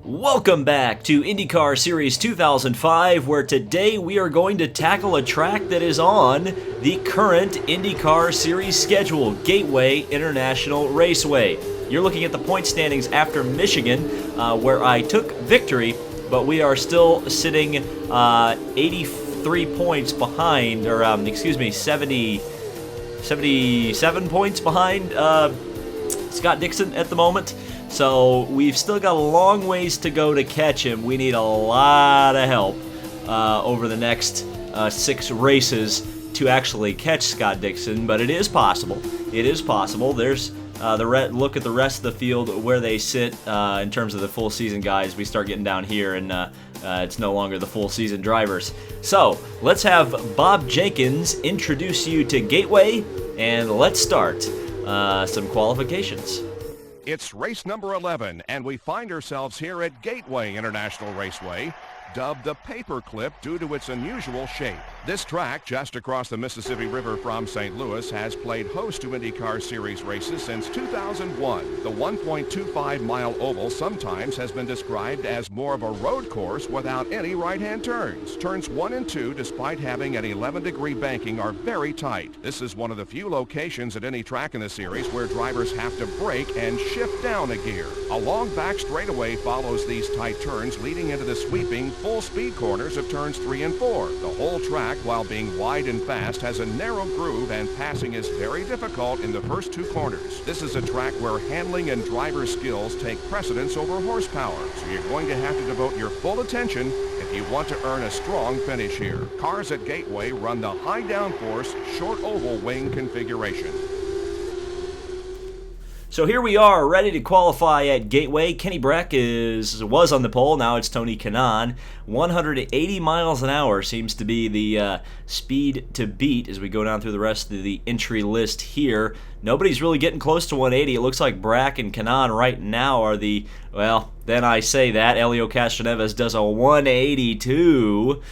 Welcome back to IndyCar Series 2005, where today we are going to tackle a track that is on the current IndyCar Series schedule, Gateway International Raceway. You're looking at the point standings after Michigan, where I took victory, but we are still sitting 83 points behind, or 77 points behind Scott Dixon at the moment. So we've still got a long ways to go to catch him. We need a lot of help over the next 6 races to actually catch Scott Dixon, but it is possible. It is possible. There's look at the rest of the field where they sit in terms of the full season guys. We start getting down here, and it's no longer the full season drivers. So let's have Bob Jenkins introduce you to Gateway, and let's start some qualifications. It's race number 11, and we find ourselves here at Gateway International Raceway, dubbed the Paperclip due to its unusual shape. This track, just across the Mississippi River from St. Louis, has played host to IndyCar Series races since 2001. The 1.25-mile oval sometimes has been described as more of a road course without any right-hand turns. Turns 1 and 2, despite having an 11-degree banking, are very tight. This is one of the few locations at any track in the series where drivers have to brake and shift down a gear. A long back straightaway follows these tight turns, leading into the sweeping, full-speed corners of turns 3 and 4. The whole track, while being wide and fast, has a narrow groove, and passing is very difficult in the first 2 corners. This is a track where handling and driver skills take precedence over horsepower, so you're going to have to devote your full attention if you want to earn a strong finish here. Cars at Gateway run the high downforce, short oval wing configuration. So here we are, ready to qualify at Gateway. Kenny Breck was on the pole. Now it's Tony Kanaan. 180 miles an hour seems to be the speed to beat as we go down through the rest of the entry list here. Nobody's really getting close to 180. It looks like Breck and Kanaan right now are the, well, then I say that. Elio Castroneves does a 182.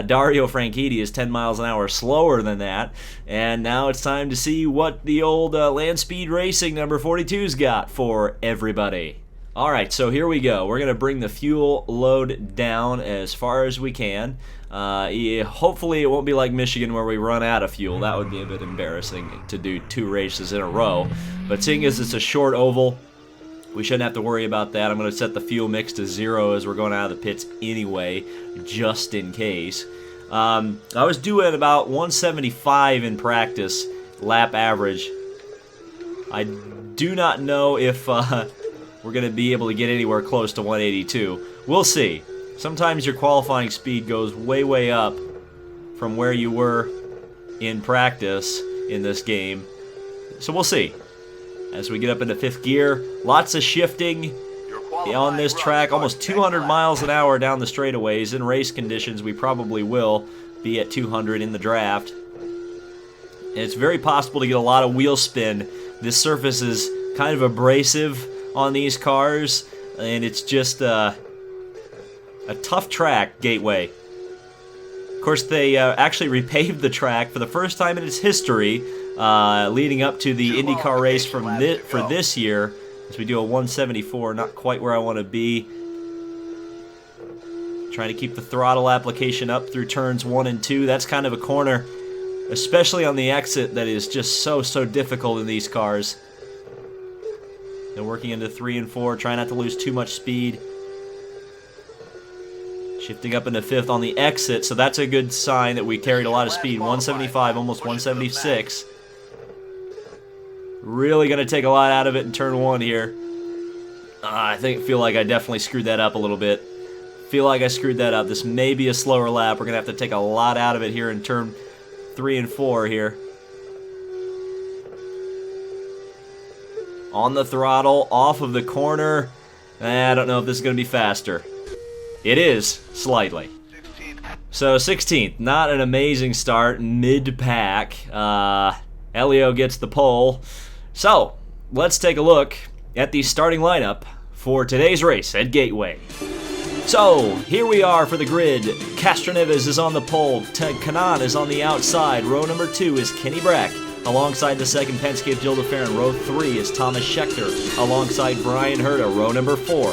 Dario Franchitti is 10 miles an hour slower than that. And now it's time to see what the old Land Speed Racing number 42's got for everybody. All right, so here we go. We're going to bring the fuel load down as far as we can. Hopefully it won't be like Michigan where we run out of fuel. That would be a bit embarrassing to do 2 races in a row. But seeing as it's a short oval, we shouldn't have to worry about that. I'm going to set the fuel mix to 0 as we're going out of the pits anyway, just in case. I was doing about 175 in practice, lap average. I do not know if we're going to be able to get anywhere close to 182. We'll see. Sometimes your qualifying speed goes way, way up from where you were in practice in this game. So we'll see. As we get up into 5th gear, lots of shifting on this track, almost 200 miles an hour down the straightaways. In race conditions, we probably will be at 200 in the draft. And it's very possible to get a lot of wheel spin. This surface is kind of abrasive on these cars, and it's just a tough track, Gateway. Of course, they actually repaved the track for the first time in its history, leading up to the IndyCar race for this year, as we do a 174, not quite where I want to be. Trying to keep the throttle application up through turns 1 and 2. That's kind of a corner, especially on the exit, that is just so difficult in these cars. They're working into 3 and 4, trying not to lose too much speed. Shifting up into 5th on the exit, so that's a good sign that we carried a lot of speed. 175, almost 176. Really going to take a lot out of it in turn 1 here. I feel like I definitely screwed that up a little bit. Feel like I screwed that up. This may be a slower lap. We're going to have to take a lot out of it here in turn 3 and 4 here. On the throttle, off of the corner. I don't know if this is going to be faster. It is, slightly. So 16th, not an amazing start, mid-pack. Elio gets the pole. So, let's take a look at the starting lineup for today's race at Gateway. So, here we are for the grid. Castroneves is on the pole. Kanaan is on the outside. Row number 2 is Kenny Breck. Alongside the second Penske of Jill DeFerrin. Row 3 is Thomas Scheckter. Alongside Brian Herta. Row number 4.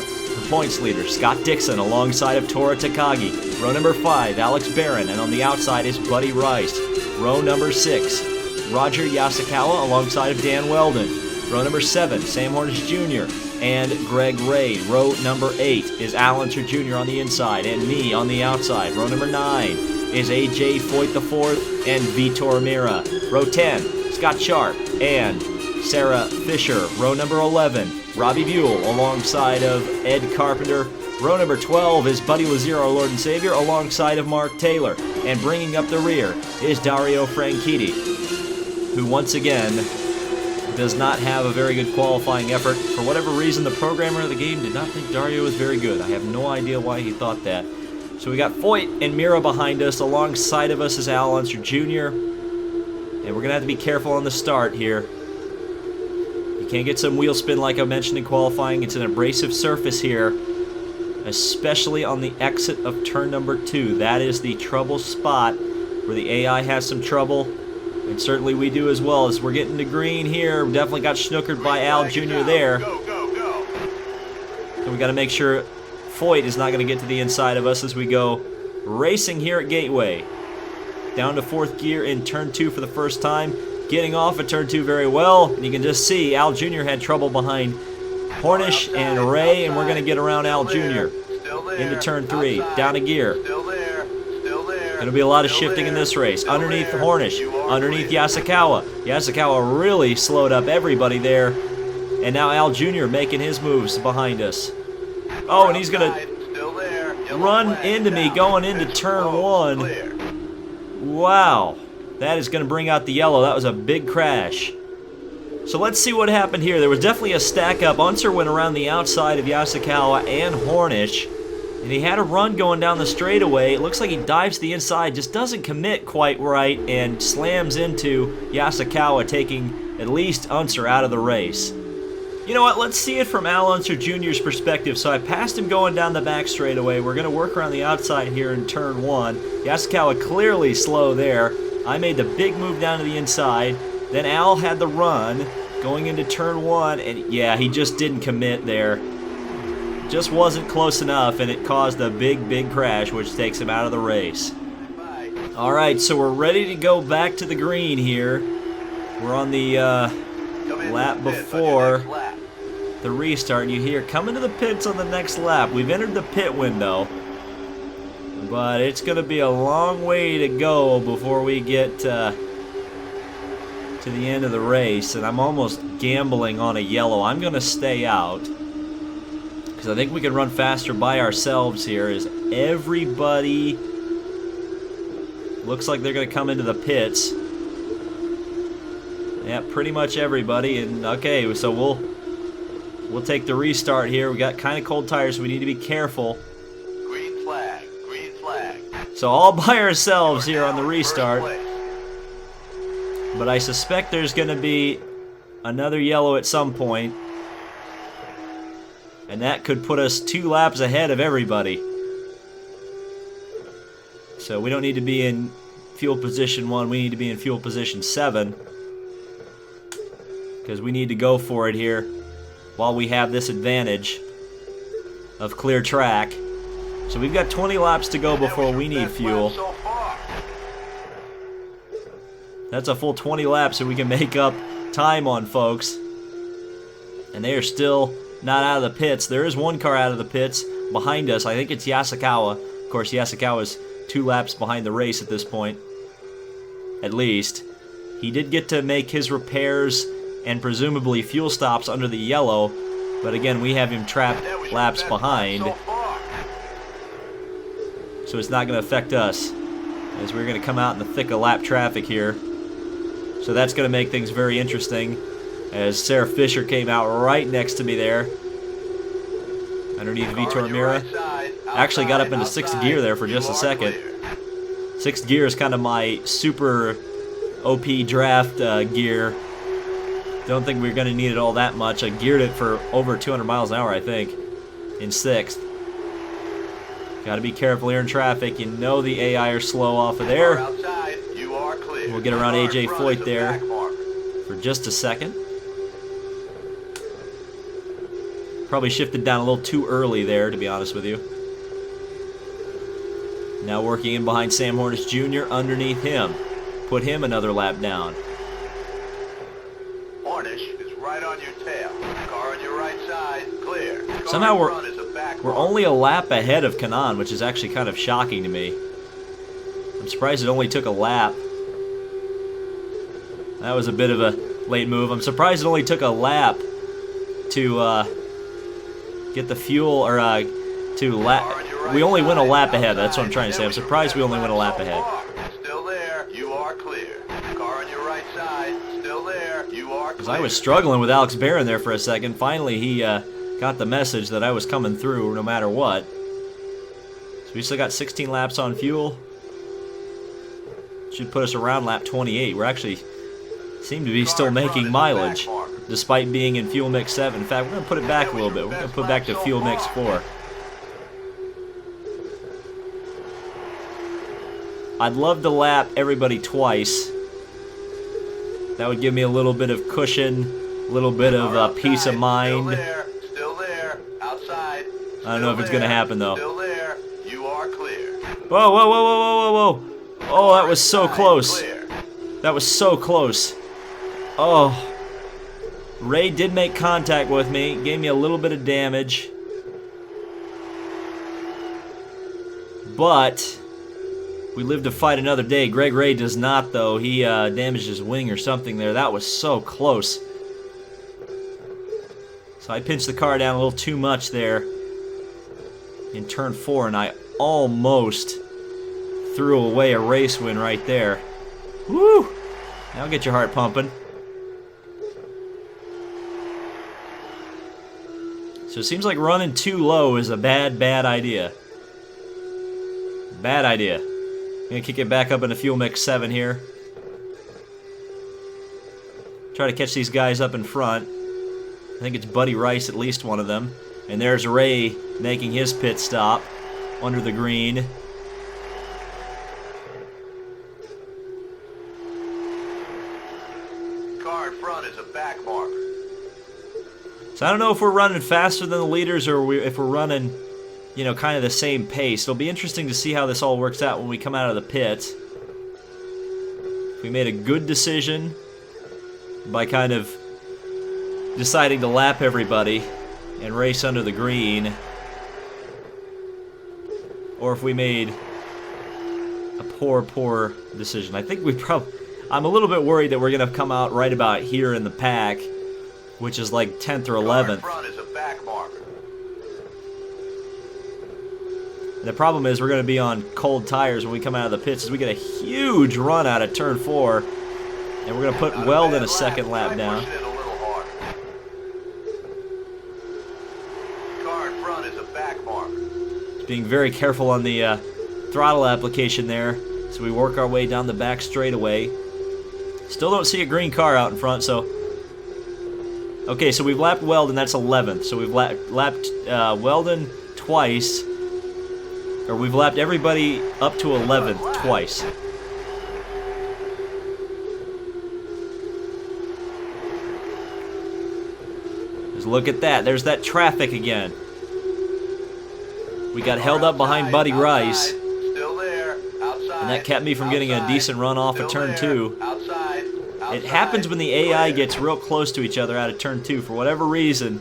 points leader, Scott Dixon, alongside of Tora Takagi. Row number 5, Alex Barron, and on the outside is Buddy Rice. Row number 6, Roger Yasukawa, alongside of Dan Weldon. Row number 7, Sam Hornish Jr. and Greg Ray. Row number 8 is Al Unser Jr. on the inside, and me on the outside. Row number 9 is AJ Foyt IV and Vitor Mira. Row 10, Scott Sharp and Sarah Fisher. Row number 11, Robbie Buell alongside of Ed Carpenter. Row number 12 is Buddy Lazier, our Lord and Savior, alongside of Mark Taylor. And bringing up the rear is Dario Franchitti, who once again does not have a very good qualifying effort. For whatever reason, the programmer of the game did not think Dario was very good. I have no idea why he thought that. So we got Foyt and Mira behind us. Alongside of us is Al Unser Jr. And we're going to have to be careful on the start here. You can't get some wheel spin like I mentioned in qualifying. It's an abrasive surface here, especially on the exit of turn number 2. That is the trouble spot where the AI has some trouble. And certainly we do as well. As we're getting to green here, we definitely got snookered by Al Jr. there. So we got to make sure Foyt is not going to get to the inside of us as we go racing here at Gateway. Down to 4th gear in turn 2 for the first time. Getting off at turn 2 very well. And you can just see Al Jr. had trouble behind Hornish and Ray, and we're going to get around Al Jr. into turn 3. Down a gear. Going to be a lot of shifting in this race. Underneath Hornish, underneath Yasukawa. Yasukawa really slowed up everybody there. And now Al Jr. making his moves behind us. Oh, and he's going to run into me going into turn 1. Wow. That is going to bring out the yellow. That was a big crash. So let's see what happened here. There was definitely a stack up. Unser went around the outside of Yasukawa and Hornish. And he had a run going down the straightaway. It looks like he dives to the inside, just doesn't commit quite right, and slams into Yasukawa, taking at least Unser out of the race. You know what? Let's see it from Al Unser Jr.'s perspective. So I passed him going down the back straightaway. We're going to work around the outside here in turn 1. Yasukawa clearly slow there. I made the big move down to the inside. Then Al had the run going into turn 1, and yeah, he just didn't commit there. Just wasn't close enough, and it caused a big crash, which takes him out of the race. Alright, so we're ready to go back to the green here. We're on the lap before the restart. You hear coming to the pits on the next lap. We've entered the pit window, but it's going to be a long way to go before we get to the end of the race, and I'm almost gambling on a yellow. I'm going to stay out, because I think we can run faster by ourselves here, as everybody looks like they're going to come into the pits. Yeah, pretty much everybody. And okay, so we'll take the restart here. We got kind of cold tires, so we need to be careful. Green flag, green flag. So all by ourselves here on the restart. But I suspect there's going to be another yellow at some point. And that could put us 2 laps ahead of everybody. So we don't need to be in fuel position 1. We need to be in fuel position 7. Because we need to go for it here while we have this advantage of clear track. So we've got 20 laps to go before we need fuel. That's a full 20 laps so we can make up time on folks. And they are still not out of the pits. There is one car out of the pits behind us. I think it's Yasukawa. Of course, Yasukawa's 2 laps behind the race at this point. At least. He did get to make his repairs and presumably fuel stops under the yellow. But again, we have him trapped laps behind. So it's not going to affect us, as we're going to come out in the thick of lap traffic here. So that's going to make things very interesting, as Sarah Fisher came out right next to me there. Underneath Vitor Mira. Actually got up into 6th gear there for just a second. 6th gear is kind of my super OP draft gear. Don't think we're going to need it all that much. I geared it for over 200 miles an hour, I think, in 6th. Got to be careful here in traffic. You know the AI are slow off of there. We'll get around AJ Foyt there for just a second. Probably shifted down a little too early there, to be honest with you. Now working in behind Sam Hornish Jr. underneath him. Put him another lap down. Hornish is right on your tail. Car on your right side, clear. Car Somehow in front is a back we're marker. only a lap ahead of Kanaan, which is actually kind of shocking to me. I'm surprised it only took a lap. That was a bit of a late move. I'm surprised it only took a lap to get the fuel, or to lap. We only went a lap ahead. That's what I'm trying to say. I'm surprised we only went a lap ahead. Still there, you are clear. Car on your right side, still there, you are clear. Because I was struggling with Alex Barron there for a second. Finally, he got the message that I was coming through no matter what. So we still got 16 laps on fuel. Should put us around lap 28. We're actually seem to be still making mileage, despite being in fuel mix 7. In fact, we're going to put it back a little bit. We're going to put it back to fuel mix 4. I'd love to lap everybody twice. That would give me a little bit of cushion, a little bit of peace of mind. Still there, outside. I don't know if it's going to happen, though. Still there, you are clear. Whoa, whoa, whoa, whoa, whoa, whoa, whoa. Oh, that was so close. That was so close. Oh. Ray did make contact with me, gave me a little bit of damage. But we live to fight another day. Greg Ray does not, though. He damaged his wing or something there. That was so close. So I pinched the car down a little too much there in turn 4, and I almost threw away a race win right there. Woo! Now get your heart pumping. So it seems like running too low is a bad idea. Bad idea. I'm going to kick it back up into fuel mix 7 here. Try to catch these guys up in front. I think it's Buddy Rice, at least one of them. And there's Ray making his pit stop under the green. Car in front is a back marker. So I don't know if we're running faster than the leaders or if we're running, you know, kind of the same pace. It'll be interesting to see how this all works out when we come out of the pit. We made a good decision by kind of deciding to lap everybody and race under the green, or if we made a poor decision. I think I'm a little bit worried that we're going to come out right about here in the pack, which is like 10th or 11th. Front is a back marker. And the problem is we're going to be on cold tires when we come out of the pits, as we get a huge run out of turn 4, and we're going to put Weldon a second lap down. Car in front is a back marker. Just being very careful on the throttle application there, so we work our way down the back straightaway. Still don't see a green car out in front, so... Okay, so we've lapped Weldon, that's 11th. So we've lapped Weldon twice. Or we've lapped everybody up to 11th twice. Just look at that. There's that traffic again. We got held up behind Buddy Rice. Still there, outside. And that kept me from getting a decent run off of turn 2. Outside. It happens when the AI gets real close to each other out of turn 2. For whatever reason,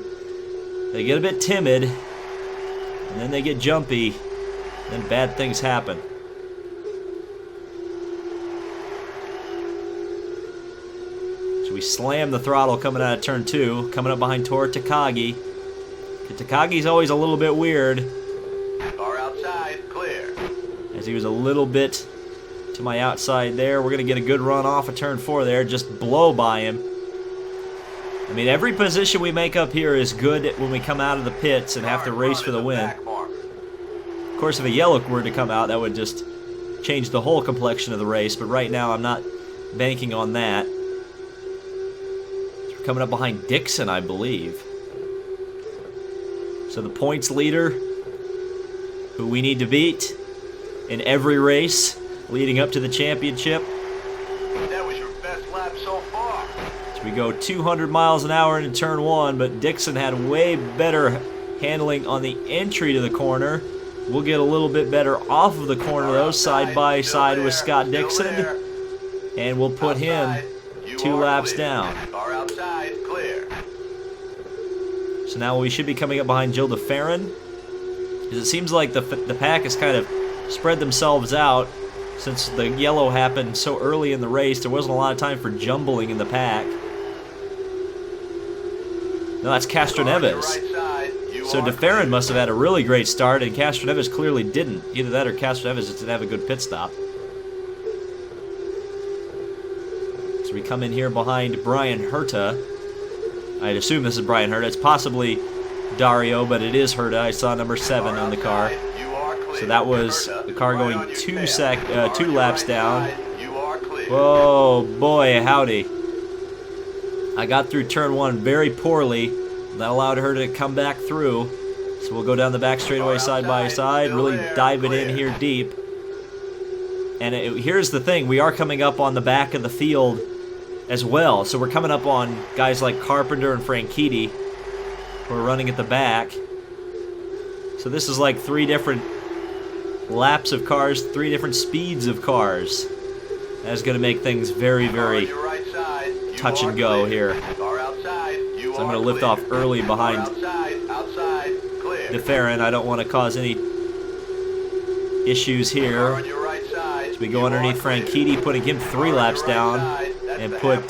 they get a bit timid, and then they get jumpy, then bad things happen. So we slam the throttle coming out of turn 2, coming up behind Tora Takagi. Takagi's always a little bit weird, Car outside, clear. as he was a little bit to my outside there. We're going to get a good run off of turn 4 there, just blow by him. I mean, every position we make up here is good when we come out of the pits and have to race for the win. Of course, if a yellow were to come out, that would just change the whole complexion of the race, but right now I'm not banking on that. We're coming up behind Dixon, I believe. So the points leader, who we need to beat in every race leading up to the championship. That was your best lap so far. It's So we go 200 miles an hour into turn 1, but Dixon had way better handling on the entry to the corner. We'll get a little bit better off of the corner, though, side by side with Scott Dixon. And we'll put him 2 laps down. Car outside, clear. So now we should be coming up behind Jill DeFerrin. Because it seems like the pack has kind of spread themselves out. Since the yellow happened so early in the race, there wasn't a lot of time for jumbling in the pack. No, that's Castroneves. So DeFerrin must have had a really great start, and Castroneves clearly didn't. Either that or Castroneves just didn't have a good pit stop. So we come in here behind Brian Herta. I'd assume this is Brian Herta. It's possibly Dario, but it is Herta. I saw number 7 on the car. So that was the car going 2 laps down. Whoa, boy, howdy. I got through turn 1 very poorly. That allowed her to come back through. So we'll go down the back straightaway side by side, really dive it in here deep. And here's the thing, we are coming up on the back of the field as well. So we're coming up on guys like Carpenter and Franchitti who are running at the back. So this is like 3 different laps of cars, 3 different speeds of cars. That's going to make things very, very touch and go here. So I'm going to lift off early behind DeFerrin. I don't want to cause any issues here. So we go underneath Franchitti, putting him 3 laps down, and put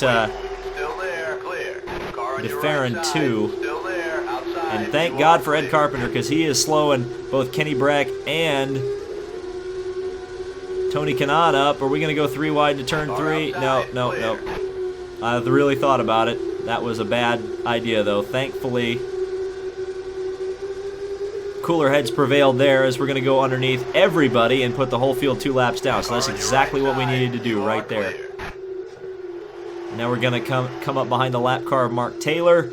DeFerrin 2. And thank God for Ed Carpenter, because he is slowing both Kenny Brack and Tony Kanaan up. Are we going to go 3 wide to turn 3? No. I really thought about it. That was a bad idea, though. Thankfully, cooler heads prevailed there, as we're going to go underneath everybody and put the whole field 2 laps down. So that's exactly what we needed to do right there. Now we're going to come up behind the lap car of Mark Taylor.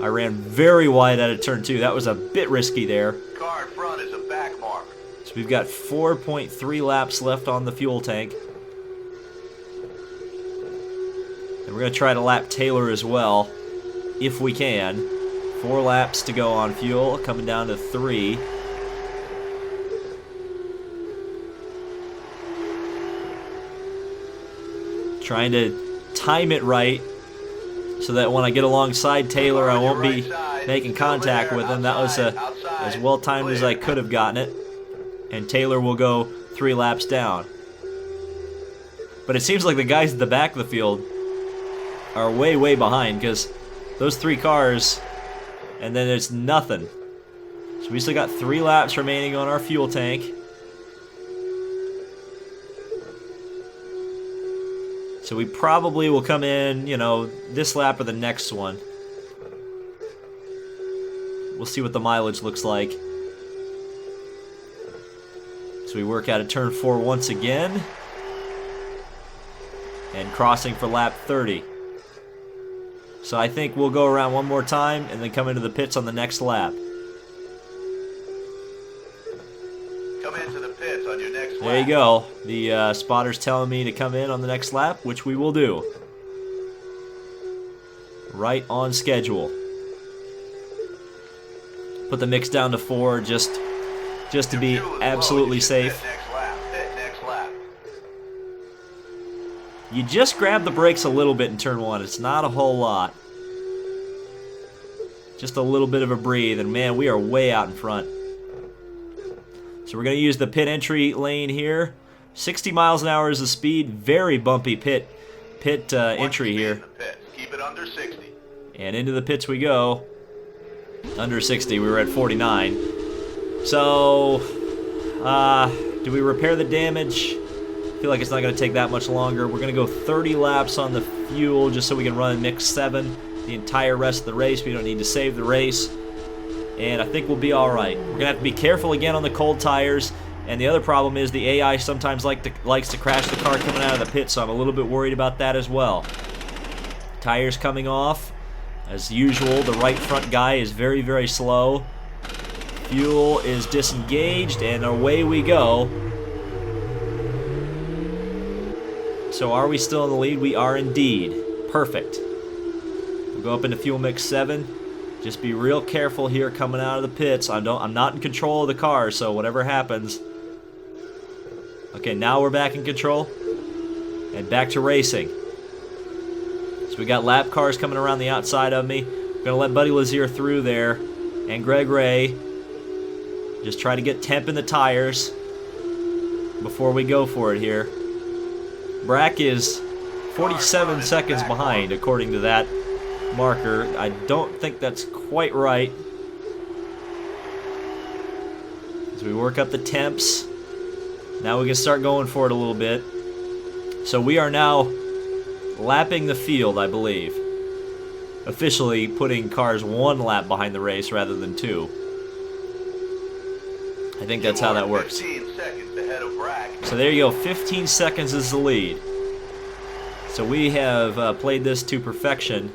I ran very wide out of turn 2. That was a bit risky there. Car in front is a back mark. So we've got 4.3 laps left on the fuel tank. And we're going to try to lap Taylor as well, if we can. 4 laps to go on fuel, coming down to 3. Trying to time it right so that when I get alongside Taylor, I won't be making contact with him. That was as well timed as I could have gotten it. And Taylor will go 3 laps down. But it seems like the guys at the back of the field are way, way behind, because those 3 cars, and then it's nothing. So we still got 3 laps remaining on our fuel tank. So we probably will come in, this lap or the next one. We'll see what the mileage looks like. So we work out of turn 4 once again. And crossing for lap 30. So I think we'll go around one more time and then come into the pits on the next lap. Come into the pits on your next lap. There you go. The spotter's telling me to come in on the next lap, which we will do. Right on schedule. Put the mix down to 4 just to be absolutely safe. Pit next lap. You just grab the brakes a little bit in turn 1. It's not a whole lot. Just a little bit of a breathe, and man, we are way out in front. So we're going to use the pit entry lane here. 60 miles an hour is the speed. Very bumpy pit entry here. Keep it under 60. And into the pits we go. Under 60. We were at 49. So, do we repair the damage? I feel like it's not going to take that much longer. We're going to go 30 laps on the fuel just so we can run mix 7 the entire rest of the race. We don't need to save the race. And I think we'll be all right. We're going to have to be careful again on the cold tires. And the other problem is the AI sometimes likes to crash the car coming out of the pit, so I'm a little bit worried about that as well. Tires coming off. As usual, the right front guy is very, very slow. Fuel is disengaged, and away we go. So are we still in the lead? We are indeed. Perfect. We'll go up into fuel mix 7. Just be real careful here coming out of the pits. I'm not in control of the car, so whatever happens. Okay, now we're back in control. And back to racing. So we got lap cars coming around the outside of me. I'm gonna let Buddy Lazier through there. And Greg Ray. Just try to get temp in the tires before we go for it here. Brack is 47 seconds behind, according to that marker. I don't think that's quite right. As we work up the temps, now we can start going for it a little bit. So we are now lapping the field, I believe. Officially putting cars 1 lap behind the race rather than 2. I think that's how that works. 15 seconds ahead of Brack. So there you go, 15 seconds is the lead. So we have played this to perfection.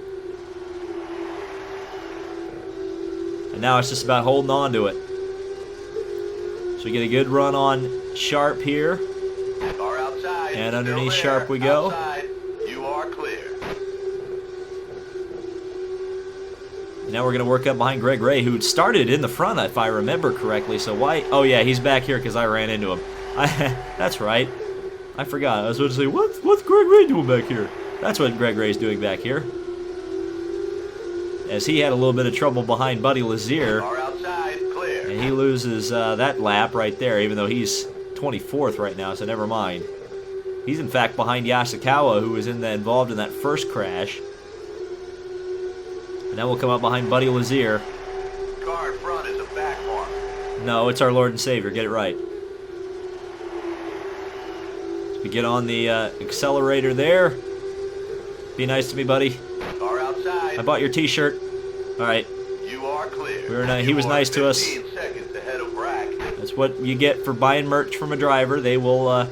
And now it's just about holding on to it. So we get a good run on Sharp here. Car outside. And underneath Still there. Sharp we go. Outside. You are clear. Now we're going to work up behind Greg Ray, who started in the front, if I remember correctly. So why? Oh, yeah, he's back here because I ran into him. That's right. I forgot. I was about to say, what's Greg Ray doing back here? That's what Greg Ray's doing back here. As he had a little bit of trouble behind Buddy Lazier. Car outside. Clear. And he loses that lap right there, even though he's 24th right now, so never mind. He's, in fact, behind Yasukawa, who was involved in that first crash. And now we'll come up behind Buddy Lazier. Car in front is a back mark. No, it's our Lord and Savior. Get it right. We get on the accelerator there. Be nice to me, buddy. Car outside. I bought your T-shirt. All right. You are clear. He was nice to us. 15 seconds ahead of Brack. That's what you get for buying merch from a driver. They will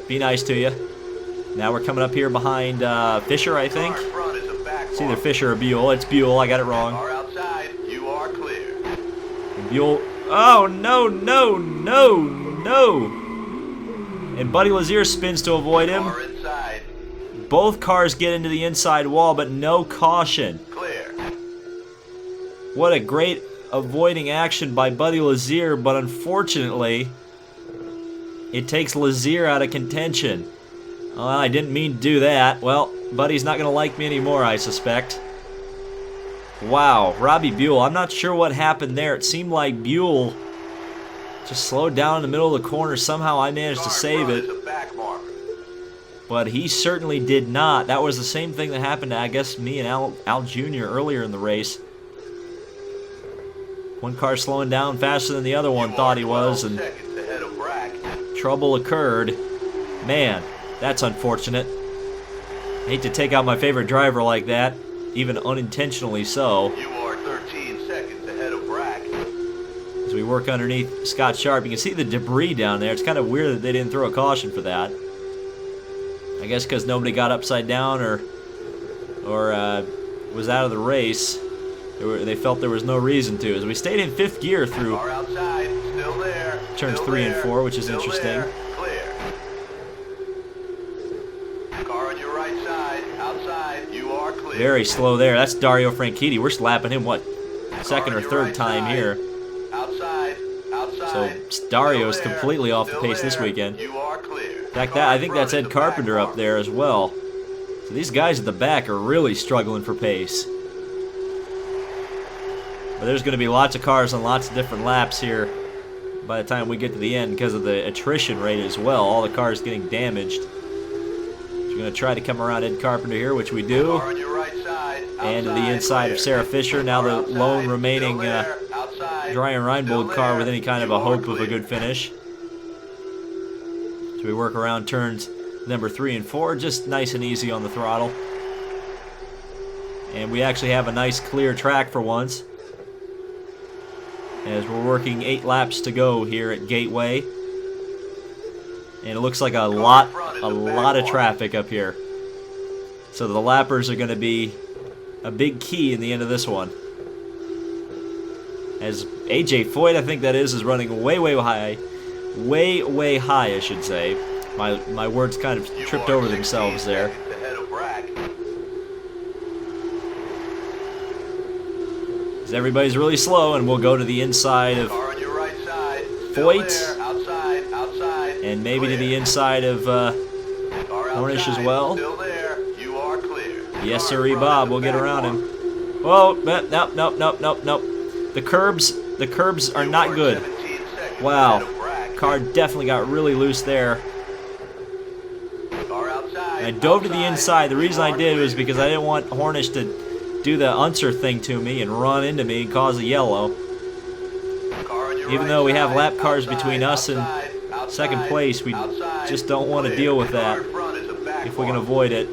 be nice to you. Now we're coming up here behind Fisher, I think. Car in front is a back It's either mark. Fisher or Buell. It's Buell. I got it wrong. Car outside. You are clear. And Buell. Oh, no, no, no, no. And Buddy Lazier spins to avoid him. Car inside. Both cars get into the inside wall, but no caution. Clear. What a great avoiding action by Buddy Lazier, but unfortunately, it takes Lazier out of contention. Well, I didn't mean to do that. Well, Buddy's not going to like me anymore, I suspect. Wow, Robbie Buell. I'm not sure what happened there. It seemed like Buell just slowed down in the middle of the corner. Somehow I managed to save it. Is a back mark. But he certainly did not. That was the same thing that happened to, I guess, me and Al Jr. earlier in the race. One car slowing down faster than the other one thought he was, and Seconds ahead of Brack. trouble occurred. Man, that's unfortunate. I hate to take out my favorite driver like that, even unintentionally so. You are 13 seconds ahead of Brack. As we work underneath Scott Sharp, you can see the debris down there. It's kind of weird that they didn't throw a caution for that. I guess because nobody got upside down or was out of the race. They felt there was no reason to. As we stayed in 5th gear through Car outside, still there. turns Still 3 and there. 4, which is Still interesting. there. Clear. Car on your right side, outside, you are clear. Very slow there. That's Dario Franchitti. We're slapping him, what, Car second on or your third right time side. here. Outside, outside. So Dario's Still there. completely off the Still pace this there. weekend. You are clear. In fact, Car I in think front that's is Ed a Carpenter back up mark. there as well. So these guys at the back are really struggling for pace. But there's going to be lots of cars on lots of different laps here by the time we get to the end because of the attrition rate as well. All the cars getting damaged. So we're going to try to come around Ed Carpenter here, which we do. Car on your right side, And to the outside, inside of clear. Sarah Fisher. Now Car the outside, lone remaining still there. Outside, Brian Reinbold still car there. with any kind of You a are hope of a clear. good finish. So we work around turns number 3 and 4, just nice and easy on the throttle. And we actually have a nice clear track for once, as we're working 8 laps to go here at Gateway. And it looks like a lot of traffic up here. So the lappers are going to be a big key in the end of this one. As AJ Foyt, I think that is running way high. Way high, I should say. My words kind of You tripped are over 16 themselves there. seconds ahead of Brack. Because everybody's really slow, and we'll go to the inside of Car on your right side. Still Foyt. there. Outside. And maybe to Clear. the inside of Car Hornish outside. as well. Still there. You are clear. Yes, Car sirree, in front Bob. is We'll the get back around one. him. Whoa, nope. The curbs are not You are good. 17 seconds Wow. ahead of Brack. Car definitely got really loose there. Car outside. And I dove to the outside. inside. The reason You I are did was clear. because I didn't want Hornish to do the Unser thing to me and run into me and cause a yellow. Car on your Even right though we have side. lap cars Outside. between us and Outside. second place, we Outside. just don't want to Clear. deal with Car that in front is the back if we can one. avoid it.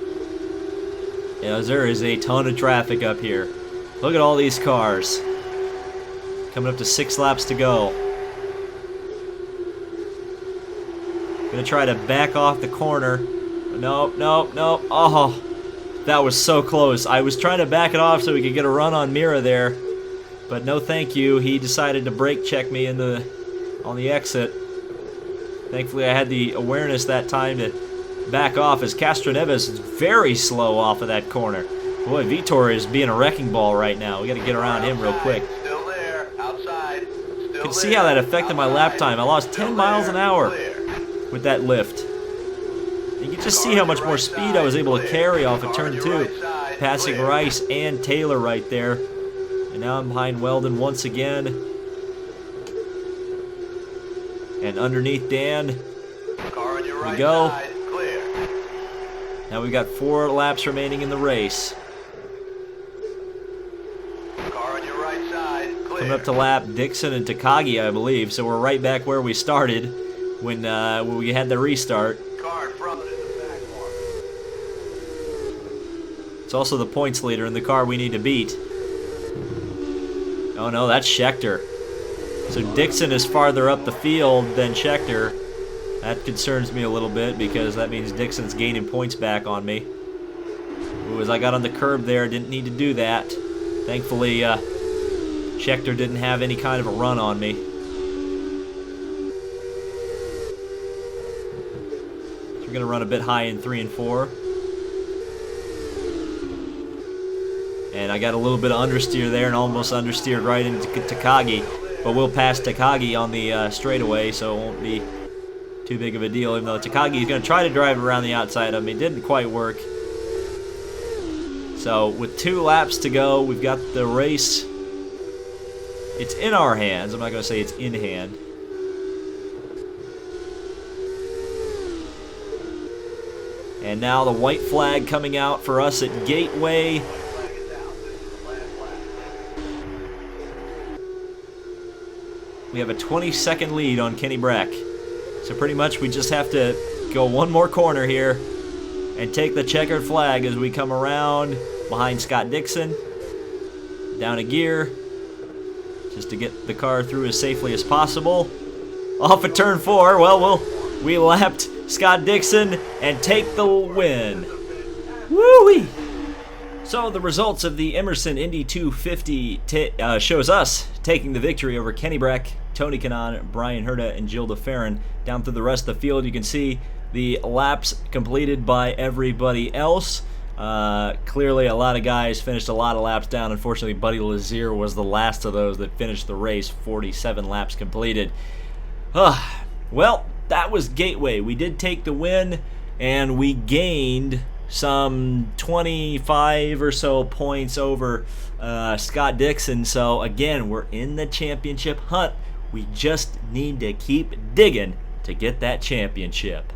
There is a ton of traffic up here. Look at all these cars. Coming up to 6 laps to go. Gonna try to back off the corner. Nope. Oh, that was so close. I was trying to back it off so we could get a run on Mira there, but no thank you. He decided to brake check me on the exit. Thankfully, I had the awareness that time to back off, as Castroneves is very slow off of that corner. Boy, Vitor is being a wrecking ball right now. We got to get around him real quick. Still there. Outside. Still You can see how that affected my lap time. I lost 10 miles an hour with that lift. You can just see how much more speed I was able to carry off of turn 2, passing Rice and Taylor right there. And now I'm behind Weldon once again. And underneath Dan. Car on your right go. side. Clear. Now we've got 4 laps remaining in the race. Car on your right side. Clear. Coming up to lap Dixon and Takagi, I believe. So we're right back where we started when we had the restart. Car in front is the back one. It's also the points leader in the car we need to beat. Oh no, that's Schechter. So Dixon is farther up the field than Schechter. That concerns me a little bit because that means Dixon's gaining points back on me. Ooh, as I got on the curb there, didn't need to do that. Thankfully, Schechter didn't have any kind of a run on me. So we're going to run a bit high in 3 and 4. And I got a little bit of understeer there and almost understeered right into Takagi. But we'll pass Takagi on the straightaway, so it won't be too big of a deal, even though Takagi is going to try to drive around the outside of me. It didn't quite work. So with 2 laps to go, we've got the race. It's in our hands. I'm not going to say it's in hand. And now the white flag coming out for us at Gateway. We have a 20-second lead on Kenny Brack. So pretty much we just have to go one more corner here and take the checkered flag as we come around behind Scott Dixon. Down a gear just to get the car through as safely as possible. Off at turn 4. Well, we lapped Scott Dixon and take the win. Woo-wee! So the results of the Emerson Indy 250 shows us taking the victory over Kenny Brack, Tony Kanaan, Brian Herta, and Gilda Farron. Down through the rest of the field, you can see the laps completed by everybody else. Clearly, a lot of guys finished a lot of laps down. Unfortunately, Buddy Lazier was the last of those that finished the race, 47 laps completed. Well, that was Gateway. We did take the win, and we gained some 25 or so points over Scott Dixon. So again, we're in the championship hunt. We just need to keep digging to get that championship.